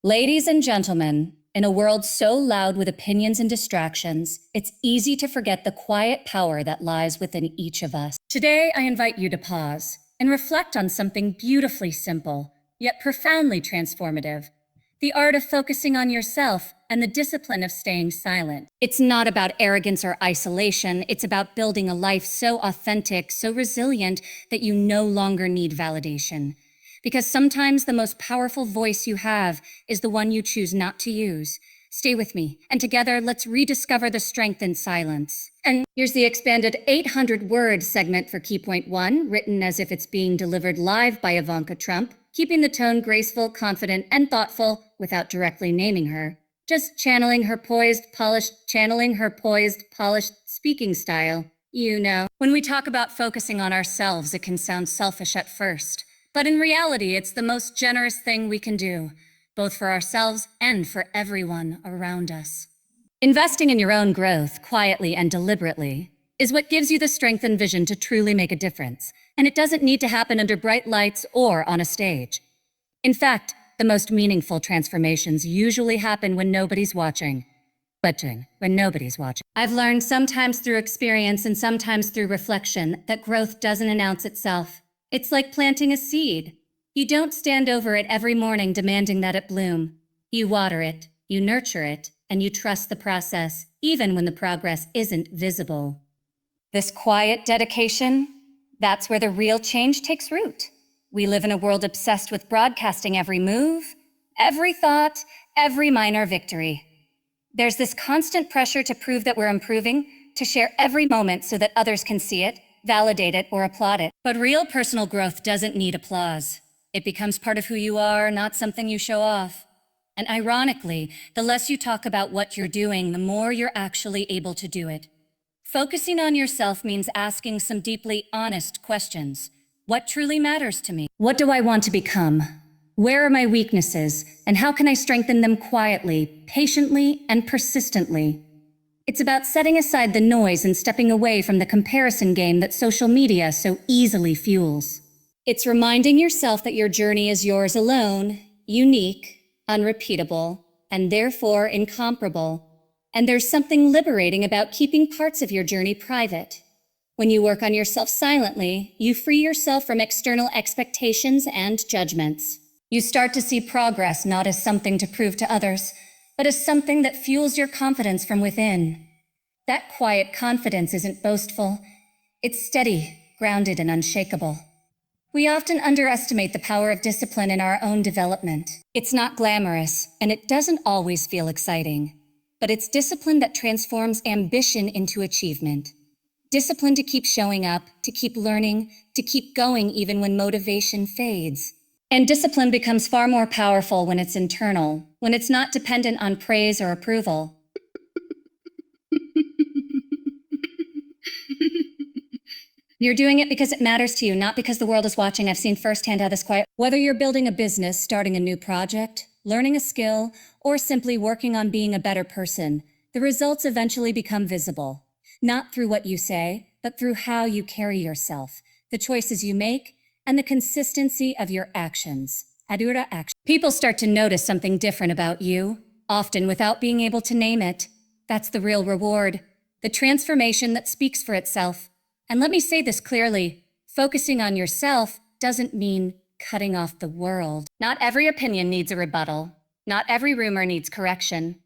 Ladies and gentlemen, in a world so loud with opinions and distractions, it's easy to forget the quiet power that lies within each of us. Today, I invite you to pause and reflect on something beautifully simple, yet profoundly transformative: the art of focusing on yourself and the discipline of staying silent. It's not about arrogance or isolation. It's about building a life so authentic, so resilient, that you no longer need validation. Because sometimes the most powerful voice you have is the one you choose not to use. Stay with me, and together let's rediscover the strength in silence. And here's the expanded 800-word segment for Key Point 1, written as if it's being delivered live by Ivanka Trump, keeping the tone graceful, confident, and thoughtful without directly naming her. Just channeling her poised, polished speaking style. You know, when we talk about focusing on ourselves, it can sound selfish at first. But in reality, it's the most generous thing we can do, both for ourselves and for everyone around us. Investing in your own growth, quietly and deliberately, is what gives you the strength and vision to truly make a difference. And it doesn't need to happen under bright lights or on a stage. In fact, the most meaningful transformations usually happen when nobody's watching. When nobody's watching. I've learned, sometimes through experience and sometimes through reflection, that growth doesn't announce itself. It's like planting a seed. You don't stand over it every morning demanding that it bloom. You water it, you nurture it, and you trust the process, even when the progress isn't visible. This quiet dedication, that's where the real change takes root. We live in a world obsessed with broadcasting every move, every thought, every minor victory. There's this constant pressure to prove that we're improving, to share every moment so that others can see it, validate it, or applaud it. But real personal growth doesn't need applause. It becomes part of who you are, not something you show off. And ironically, the less you talk about what you're doing, the more you're actually able to do it. Focusing on yourself means asking some deeply honest questions. What truly matters to me? What do I want to become? Where are my weaknesses? And how can I strengthen them quietly, patiently, and persistently? It's about setting aside the noise and stepping away from the comparison game that social media so easily fuels. It's reminding yourself that your journey is yours alone, unique, unrepeatable, and therefore incomparable. And there's something liberating about keeping parts of your journey private. When you work on yourself silently, you free yourself from external expectations and judgments. You start to see progress not as something to prove to others, but as something that fuels your confidence from within. That quiet confidence isn't boastful. It's steady, grounded, and unshakable. We often underestimate the power of discipline in our own development. It's not glamorous, and it doesn't always feel exciting. But it's discipline that transforms ambition into achievement. Discipline to keep showing up, to keep learning, to keep going even when motivation fades. And discipline becomes far more powerful when it's internal, when it's not dependent on praise or approval. You're doing it because it matters to you, not because the world is watching. I've seen firsthand how this quiet. Whether you're building a business, starting a new project, learning a skill, or simply working on being a better person, the results eventually become visible. Not through what you say, but through how you carry yourself, the choices you make, and the consistency of your actions. People start to notice something different about you, often without being able to name it. That's the real reward, the transformation that speaks for itself. And let me say this clearly, focusing on yourself doesn't mean cutting off the world. Not every opinion needs a rebuttal. Not every rumor needs correction.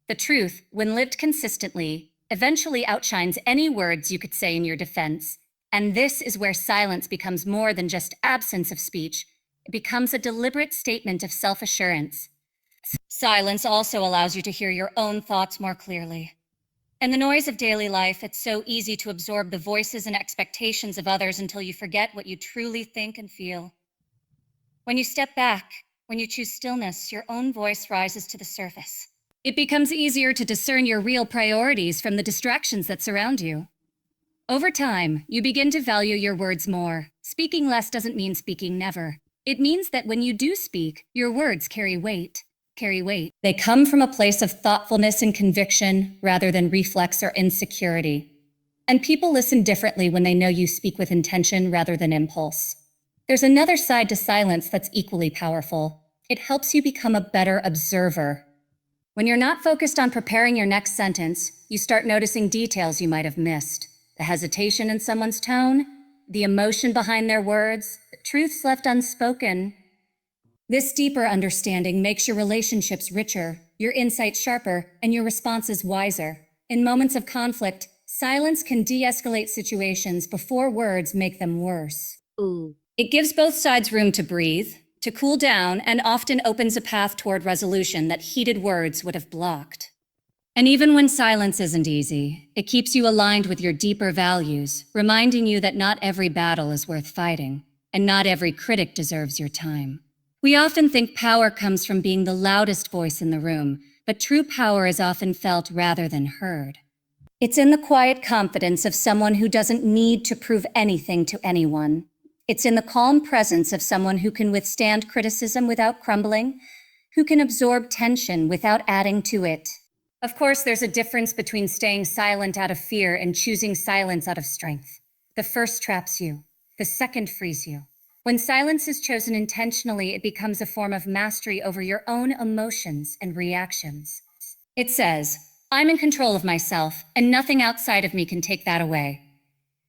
The truth, when lived consistently, eventually outshines any words you could say in your defense. And this is where silence becomes more than just absence of speech. It becomes a deliberate statement of self-assurance. Silence also allows you to hear your own thoughts more clearly. In the noise of daily life, it's so easy to absorb the voices and expectations of others until you forget what you truly think and feel. When you step back, when you choose stillness, your own voice rises to the surface. It becomes easier to discern your real priorities from the distractions that surround you. Over time, you begin to value your words more. Speaking less doesn't mean speaking never. It means that when you do speak, your words carry weight. They come from a place of thoughtfulness and conviction rather than reflex or insecurity. And people listen differently when they know you speak with intention rather than impulse. There's another side to silence that's equally powerful. It helps you become a better observer. When you're not focused on preparing your next sentence, you start noticing details you might have missed. The hesitation in someone's tone, the emotion behind their words, the truths left unspoken. This deeper understanding makes your relationships richer, your insights sharper, and your responses wiser. In moments of conflict, silence can de-escalate situations before words make them worse. It gives both sides room to breathe, to cool down, and often opens a path toward resolution that heated words would have blocked. And even when silence isn't easy, it keeps you aligned with your deeper values, reminding you that not every battle is worth fighting, and not every critic deserves your time. We often think power comes from being the loudest voice in the room, but true power is often felt rather than heard. It's in the quiet confidence of someone who doesn't need to prove anything to anyone. It's in the calm presence of someone who can withstand criticism without crumbling, who can absorb tension without adding to it. Of course, there's a difference between staying silent out of fear and choosing silence out of strength. The first traps you. The second frees you. When silence is chosen intentionally, it becomes a form of mastery over your own emotions and reactions. It says, I'm in control of myself, and nothing outside of me can take that away.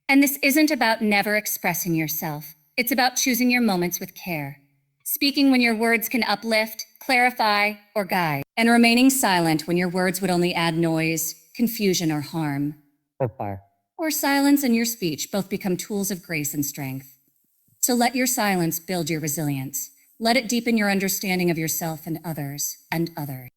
And this isn't about never expressing yourself. It's about choosing your moments with care. Speaking when your words can uplift, clarify, or guide. And remaining silent when your words would only add noise, confusion, or harm. Or silence and your speech both become tools of grace and strength. So let your silence build your resilience. Let it deepen your understanding of yourself and others.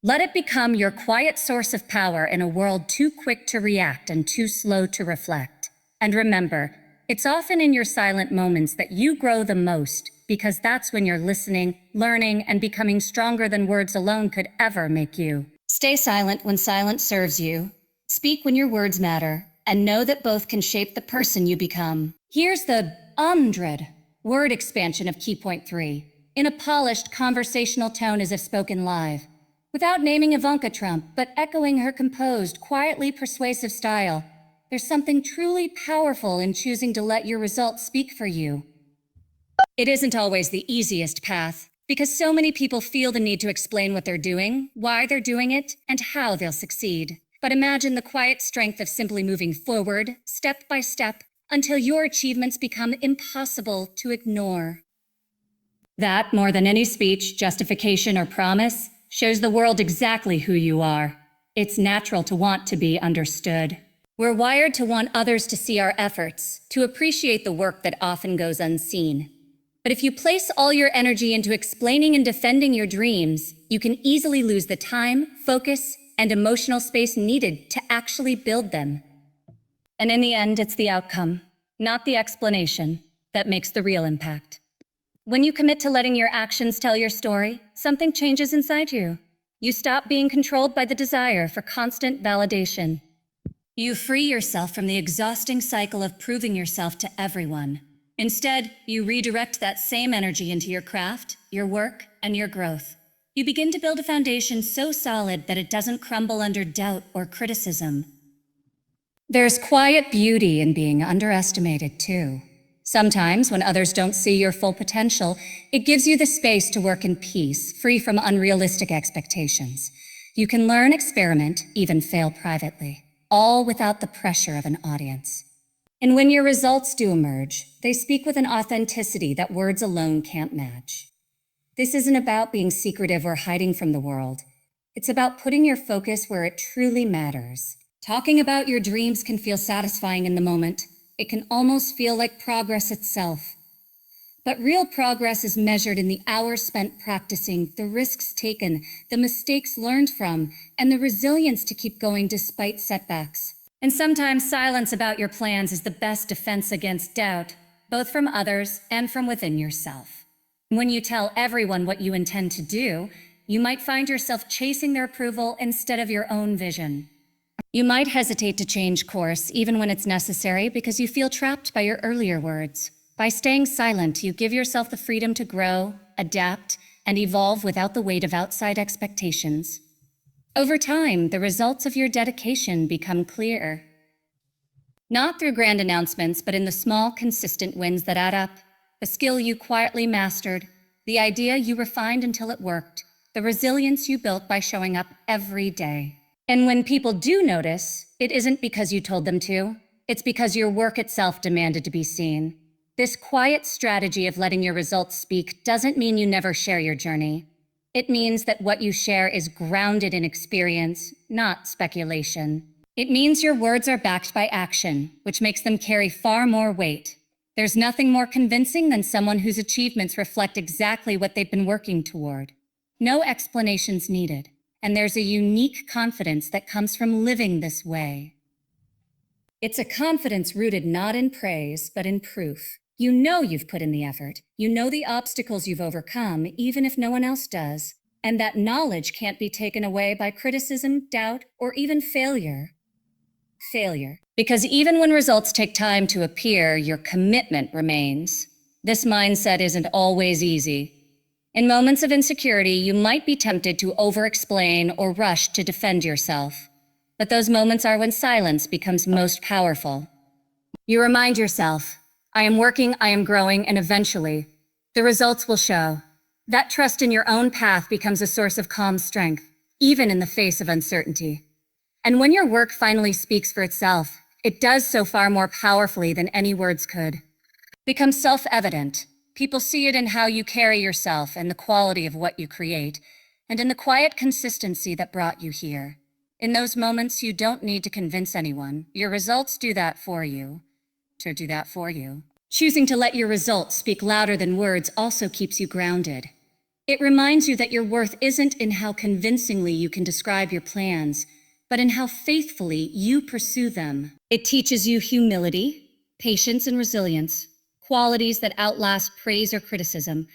Let it become your quiet source of power in a world too quick to react and too slow to reflect. And remember, it's often in your silent moments that you grow the most, because that's when you're listening, learning, and becoming stronger than words alone could ever make you. Stay silent when silence serves you. Speak when your words matter, and know that both can shape the person you become. Here's the 100 word expansion of Key Point 3, in a polished conversational tone as if spoken live, without naming Ivanka Trump, but echoing her composed, quietly persuasive style. There's something truly powerful in choosing to let your results speak for you. It isn't always the easiest path, because so many people feel the need to explain what they're doing, why they're doing it, and how they'll succeed. But imagine the quiet strength of simply moving forward, step by step, until your achievements become impossible to ignore. That, more than any speech, justification, or promise, shows the world exactly who you are. It's natural to want to be understood. We're wired to want others to see our efforts, to appreciate the work that often goes unseen. But if you place all your energy into explaining and defending your dreams, you can easily lose the time, focus, and emotional space needed to actually build them. And in the end, it's the outcome, not the explanation, that makes the real impact. When you commit to letting your actions tell your story, something changes inside you. You stop being controlled by the desire for constant validation. You free yourself from the exhausting cycle of proving yourself to everyone. Instead, you redirect that same energy into your craft, your work, and your growth. You begin to build a foundation so solid that it doesn't crumble under doubt or criticism. There's quiet beauty in being underestimated, too. Sometimes, when others don't see your full potential, it gives you the space to work in peace, free from unrealistic expectations. You can learn, experiment, even fail privately, all without the pressure of an audience. And when your results do emerge, they speak with an authenticity that words alone can't match. This isn't about being secretive or hiding from the world. It's about putting your focus where it truly matters. Talking about your dreams can feel satisfying in the moment. It can almost feel like progress itself. But real progress is measured in the hours spent practicing, the risks taken, the mistakes learned from, and the resilience to keep going despite setbacks. And sometimes silence about your plans is the best defense against doubt, both from others and from within yourself. When you tell everyone what you intend to do, you might find yourself chasing their approval instead of your own vision. You might hesitate to change course even when it's necessary because you feel trapped by your earlier words. By staying silent, you give yourself the freedom to grow, adapt, and evolve without the weight of outside expectations. Over time, the results of your dedication become clear. Not through grand announcements, but in the small, consistent wins that add up. The skill you quietly mastered, the idea you refined until it worked, the resilience you built by showing up every day. And when people do notice, it isn't because you told them to, it's because your work itself demanded to be seen. This quiet strategy of letting your results speak doesn't mean you never share your journey. It means that what you share is grounded in experience, not speculation. It means your words are backed by action, which makes them carry far more weight. There's nothing more convincing than someone whose achievements reflect exactly what they've been working toward. No explanations needed, and there's a unique confidence that comes from living this way. It's a confidence rooted not in praise, but in proof. You know you've put in the effort. You know the obstacles you've overcome, even if no one else does. And that knowledge can't be taken away by criticism, doubt, or even failure. Because even when results take time to appear, your commitment remains. This mindset isn't always easy. In moments of insecurity, you might be tempted to over-explain or rush to defend yourself. But those moments are when silence becomes most powerful. You remind yourself, I am working, I am growing, and eventually, the results will show. That trust in your own path becomes a source of calm strength, even in the face of uncertainty. And when your work finally speaks for itself, it does so far more powerfully than any words could. It becomes self-evident. People see it in how you carry yourself and the quality of what you create, and in the quiet consistency that brought you here. In those moments, you don't need to convince anyone. Your results do that for you. Choosing to let your results speak louder than words also keeps you grounded. It reminds you that your worth isn't in how convincingly you can describe your plans, but in how faithfully you pursue them. It teaches you humility, patience, and resilience, qualities that outlast praise or criticism.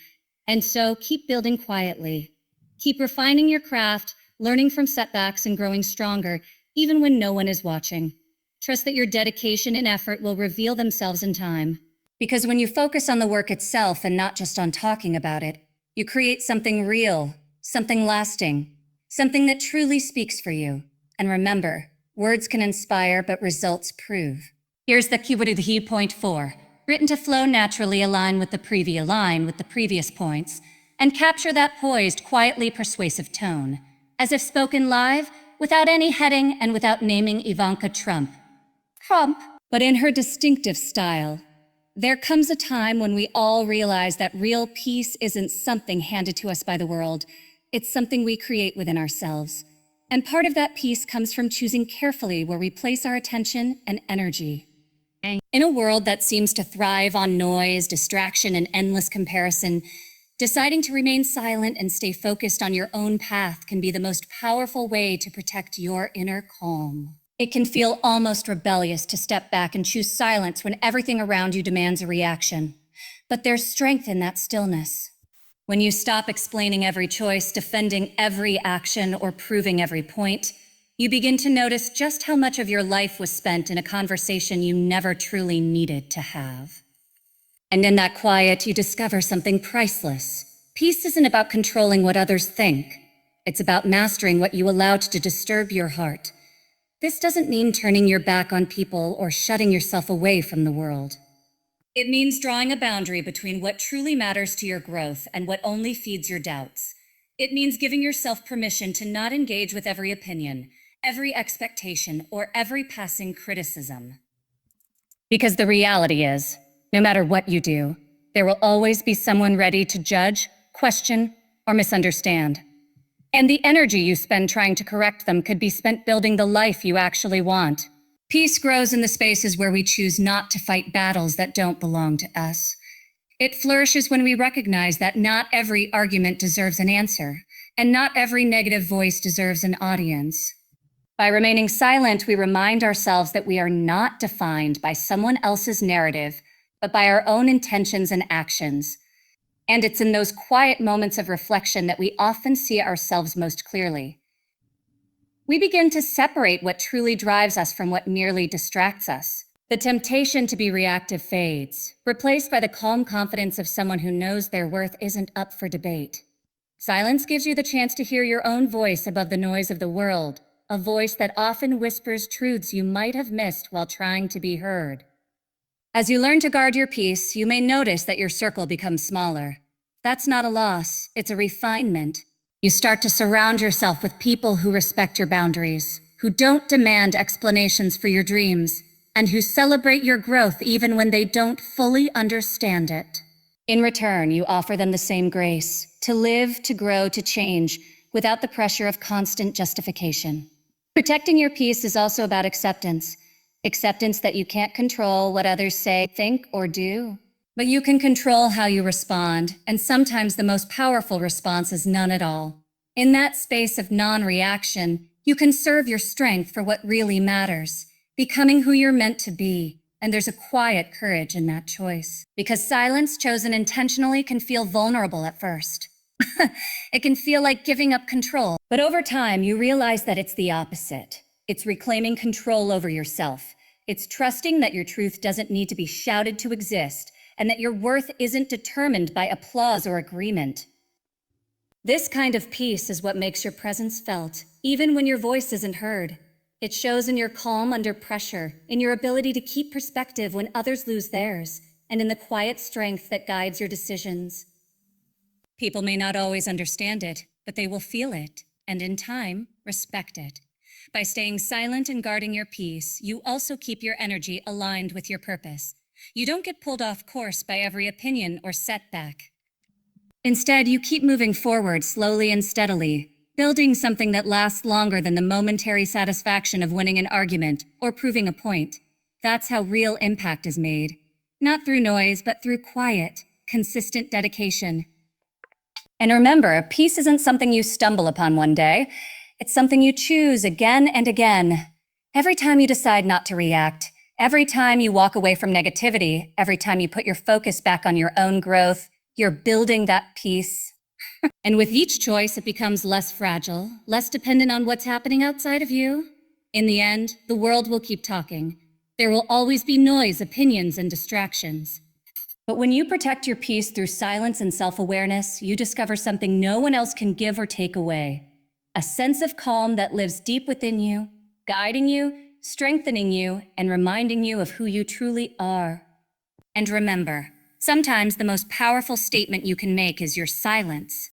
And so keep building quietly. Keep refining your craft, learning from setbacks, and growing stronger, even when no one is watching. Trust that your dedication and effort will reveal themselves in time. Because when you focus on the work itself and not just on talking about it, you create something real, something lasting, something that truly speaks for you. And remember, words can inspire, but results prove. Here's the key point 4, written to flow naturally, align with the previous points, and capture that poised, quietly persuasive tone, as if spoken live, without any heading and without naming Ivanka Trump. But in her distinctive style. There comes a time when we all realize that real peace isn't something handed to us by the world. It's something we create within ourselves. And part of that peace comes from choosing carefully where we place our attention and energy. In a world that seems to thrive on noise, distraction, and endless comparison, deciding to remain silent and stay focused on your own path can be the most powerful way to protect your inner calm. It can feel almost rebellious to step back and choose silence when everything around you demands a reaction. But there's strength in that stillness. When you stop explaining every choice, defending every action, or proving every point, you begin to notice just how much of your life was spent in a conversation you never truly needed to have. And in that quiet, you discover something priceless. Peace isn't about controlling what others think. It's about mastering what you allowed to disturb your heart. This doesn't mean turning your back on people or shutting yourself away from the world. It means drawing a boundary between what truly matters to your growth and what only feeds your doubts. It means giving yourself permission to not engage with every opinion, every expectation, or every passing criticism. Because the reality is, no matter what you do, there will always be someone ready to judge, question, or misunderstand. And the energy you spend trying to correct them could be spent building the life you actually want. Peace grows in the spaces where we choose not to fight battles that don't belong to us. It flourishes when we recognize that not every argument deserves an answer, and not every negative voice deserves an audience. By remaining silent, we remind ourselves that we are not defined by someone else's narrative, but by our own intentions and actions. And it's in those quiet moments of reflection that we often see ourselves most clearly. We begin to separate what truly drives us from what merely distracts us. The temptation to be reactive fades, replaced by the calm confidence of someone who knows their worth isn't up for debate. Silence gives you the chance to hear your own voice above the noise of the world, a voice that often whispers truths you might have missed while trying to be heard. As you learn to guard your peace, you may notice that your circle becomes smaller. That's not a loss, it's a refinement. You start to surround yourself with people who respect your boundaries, who don't demand explanations for your dreams, and who celebrate your growth even when they don't fully understand it. In return, you offer them the same grace, to live, to grow, to change, without the pressure of constant justification. Protecting your peace is also about acceptance. Acceptance that you can't control what others say, think, or do. But you can control how you respond, and sometimes the most powerful response is none at all. In that space of non-reaction, you can serve your strength for what really matters, becoming who you're meant to be. And there's a quiet courage in that choice. Because silence chosen intentionally can feel vulnerable at first. It can feel like giving up control. But over time, you realize that it's the opposite. It's reclaiming control over yourself. It's trusting that your truth doesn't need to be shouted to exist, and that your worth isn't determined by applause or agreement. This kind of peace is what makes your presence felt, even when your voice isn't heard. It shows in your calm under pressure, in your ability to keep perspective when others lose theirs, and in the quiet strength that guides your decisions. People may not always understand it, but they will feel it, and in time, respect it. By staying silent and guarding your peace, you also keep your energy aligned with your purpose. You don't get pulled off course by every opinion or setback. Instead, you keep moving forward slowly and steadily, building something that lasts longer than the momentary satisfaction of winning an argument or proving a point. That's how real impact is made. Not through noise, but through quiet, consistent dedication. And remember, peace isn't something you stumble upon one day. It's something you choose again and again. Every time you decide not to react, every time you walk away from negativity, every time you put your focus back on your own growth, you're building that peace. And with each choice, it becomes less fragile, less dependent on what's happening outside of you. In the end, the world will keep talking. There will always be noise, opinions, and distractions. But when you protect your peace through silence and self-awareness, you discover something no one else can give or take away. A sense of calm that lives deep within you, guiding you, strengthening you, and reminding you of who you truly are. And remember, sometimes the most powerful statement you can make is your silence.